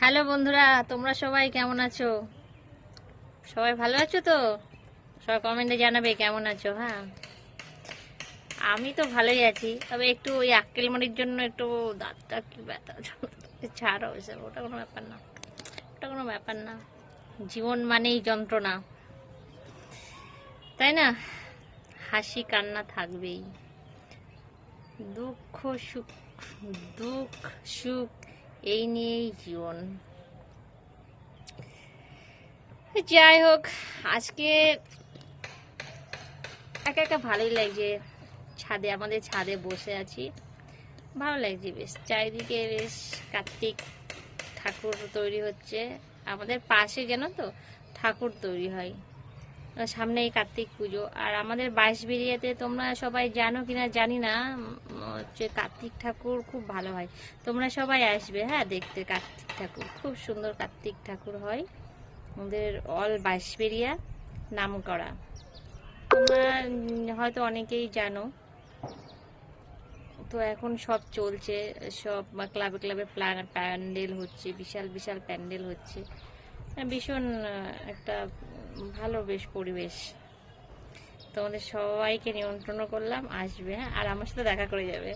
Hello বন্ধুরা, তোমরা সবাই কেমন আছো? সবাই ভালো আছো তো? সবাই কমেন্টে জানাবে কেমন আছো। হ্যাঁ, আমি তো ভালোই আছি, তবে একটু ওই আক্কেলমনির জন্য একটু দাঁতটা কি ব্যথা। ছাড়ো ওইসব, ওটা কোনো ব্যাপার না, ওটা কোনো ব্যাপার না। জীবন মানেই যন্ত্রণা, তাই না? হাসি কান্না থাকবেই, দুঃখ সুখ, দুঃখ সুখ এই নিয়েই জীবন। যাই হোক, আজকে একা একা ভালোই লাগছে। আমাদের ছাদে বসে আছি, ভালো লাগছে বেশ। চারিদিকে বেশ কার্তিক ঠাকুর তৈরি হচ্ছে। আমাদের পাশে জানো তো ঠাকুর তৈরি হয়, সামনে এই কার্তিক পুজো। আর আমাদের বাঁশবেড়িয়াতে তোমরা সবাই জানো কিনা জানি না, হচ্ছে কার্তিক ঠাকুর খুব ভালো হয়। তোমরা সবাই আসবে হ্যাঁ দেখতে, কার্তিক ঠাকুর খুব সুন্দর কার্তিক ঠাকুর হয়। আমাদের অল বাঁশবেড়িয়া নাম করা, তোমরা হয়তো অনেকেই জানো। তো এখন সব চলছে, সব ক্লাবে ক্লাবে প্যান্ডেল হচ্ছে, বিশাল বিশাল প্যান্ডেল হচ্ছে। ভীষণ একটা ভালো বেশ পরিবেশ। তোমাদের সবাইকে নিমন্ত্রণ করলাম, আসবে হ্যাঁ, আর আমার সাথে দেখা করে যাবে।